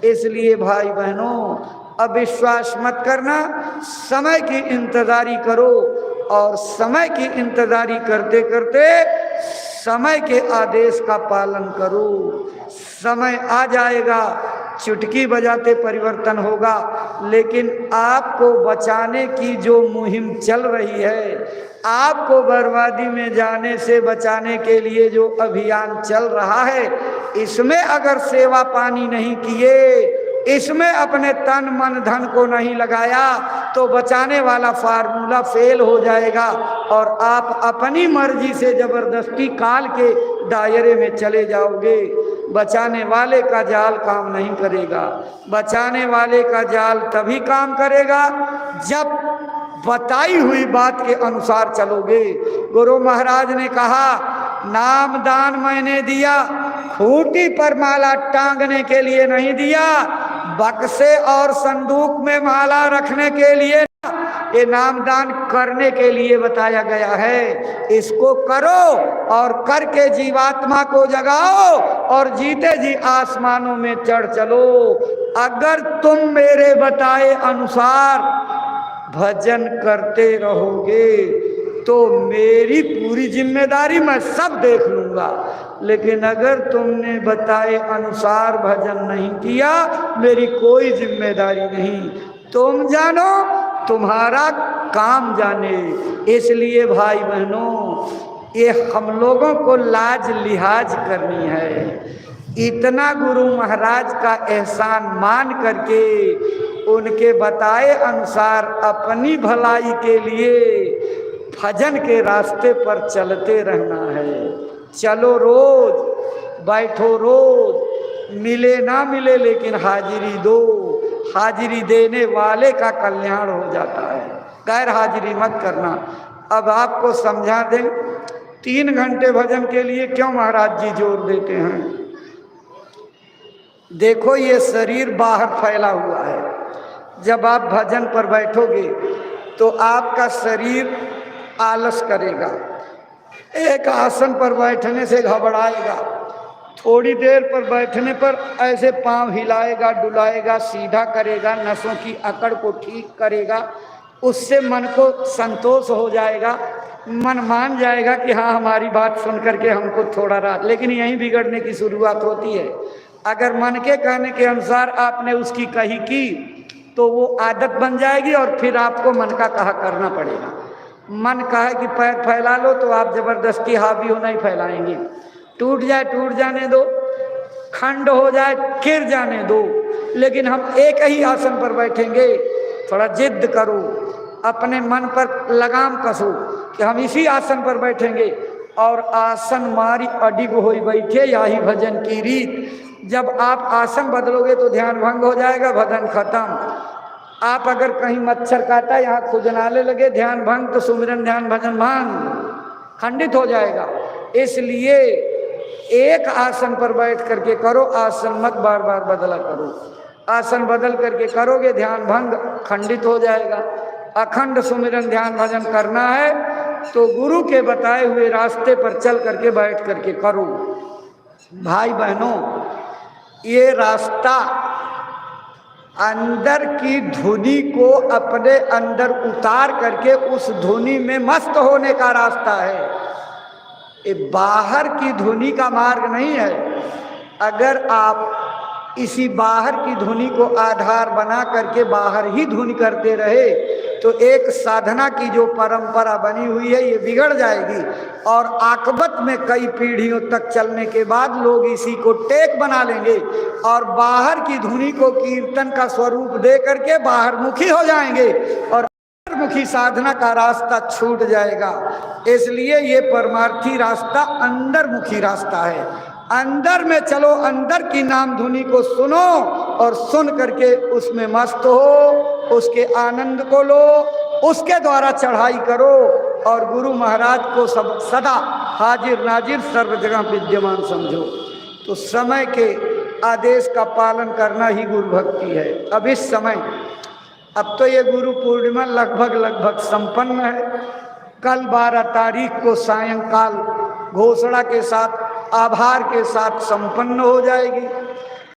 इसलिए भाई बहनों, अविश्वास मत करना, समय की इंतजारी करो और समय की इंतजारी करते करते समय के आदेश का पालन करो। समय आ जाएगा, चुटकी बजाते परिवर्तन होगा। लेकिन आपको बचाने की जो मुहिम चल रही है, आपको बर्बादी में जाने से बचाने के लिए जो अभियान चल रहा है, इसमें अगर सेवा पानी नहीं किए, इसमें अपने तन मन धन को नहीं लगाया, तो बचाने वाला फार्मूला फेल हो जाएगा और आप अपनी मर्जी से जबरदस्ती काल के दायरे में चले जाओगे। बचाने वाले का जाल काम नहीं करेगा। बचाने वाले का जाल तभी काम करेगा जब बताई हुई बात के अनुसार चलोगे। गुरु महाराज ने कहा, नाम दान मैंने दिया, खूंटी पर माला टांगने के लिए नहीं दिया, बक्से और संदूक में माला रखने के लिए, ये नामदान करने के लिए बताया गया है। इसको करो और करके जीवात्मा को जगाओ और जीते जी आसमानों में चढ़ चलो। अगर तुम मेरे बताए अनुसार भजन करते रहोगे तो मेरी पूरी जिम्मेदारी मैं सब देख लूंगा। लेकिन अगर तुमने बताए अनुसार भजन नहीं किया, मेरी कोई जिम्मेदारी नहीं। तुम जानो, तुम्हारा काम जाने। इसलिए भाई बहनों, ये हम लोगों को लाज लिहाज करनी है। इतना गुरु महाराज का एहसान मान करके उनके बताए अनुसार अपनी भलाई के लिए भजन के रास्ते पर चलते रहना है। चलो रोज, बैठो रोज, मिले ना मिले लेकिन हाजिरी दो। हाजिरी देने वाले का कल्याण हो जाता है, गैर हाजिरी मत करना। अब आपको समझा दें, 3 घंटे भजन के लिए क्यों महाराज जी जोर देते हैं। देखो, ये शरीर बाहर फैला हुआ है। जब आप भजन पर बैठोगे तो आपका शरीर आलस करेगा, एक आसन पर बैठने से घबराएगा, थोड़ी देर पर बैठने पर ऐसे पांव हिलाएगा, डुलाएगा, सीधा करेगा, नसों की अकड़ को ठीक करेगा। उससे मन को संतोष हो जाएगा, मन मान जाएगा कि हाँ, हमारी बात सुन करके हमको थोड़ा राहत। लेकिन यहीं बिगड़ने की शुरुआत होती है। अगर मन के कहने के अनुसार आपने उसकी कही की तो वो आदत बन जाएगी और फिर आपको मन का कहा करना पड़ेगा। मन कहे कि पैर फैला लो तो आप जबरदस्ती हावी हो नहीं फैलाएंगे। टूट जाए टूट जाने दो, खंड हो जाए गिर जाने दो। लेकिन हम एक ही आसन पर बैठेंगे। थोड़ा जिद करो, अपने मन पर लगाम कसो कि हम इसी आसन पर बैठेंगे। और आसन मारी अडिग होई बैठे, यही भजन की रीत। जब आप आसन बदलोगे तो ध्यान भंग हो जाएगा, भजन खत्म। आप अगर कहीं मच्छर काटा, यहाँ खुजनाले लगे, ध्यान भंग, तो सुमिरन ध्यान भजन भंग, खंडित हो जाएगा। इसलिए एक आसन पर बैठ करके करो, आसन मत बार बार बदला करो। आसन बदल करके करोगे, ध्यान भंग, खंडित हो जाएगा। अखंड सुमिरन ध्यान भजन करना है तो गुरु के बताए हुए रास्ते पर चल करके बैठ करके करो। भाई बहनों, ये रास्ता अंदर की धुनी को अपने अंदर उतार करके उस धुनी में मस्त होने का रास्ता है। ये बाहर की धुनी का मार्ग नहीं है। अगर आप इसी बाहर की धुनी को आधार बना करके बाहर ही धुन करते रहे तो एक साधना की जो परंपरा बनी हुई है ये बिगड़ जाएगी। और आकबत में कई पीढ़ियों तक चलने के बाद लोग इसी को टेक बना लेंगे और बाहर की धुनी को कीर्तन का स्वरूप दे करके बाहर मुखी हो जाएंगे और मुखी साधना का रास्ता छूट जाएगा। इसलिए ये परमार्थी रास्ता अंदर मुखी रास्ता है। अंदर में चलो, अंदर की नाम धुनी को सुनो और सुन करके उसमें मस्त हो, उसके आनंद को लो, उसके द्वारा चढ़ाई करो और गुरु महाराज को सब सदा हाजिर नाजिर सर्व जगह विद्यमान समझो। तो समय के आदेश का पालन करना ही गुरु भक्ति है। अब इस समय, अब तो ये गुरु पूर्णिमा लगभग संपन्न है। कल 12 तारीख को सायंकाल घोषणा के साथ, आभार के साथ संपन्न हो जाएगी।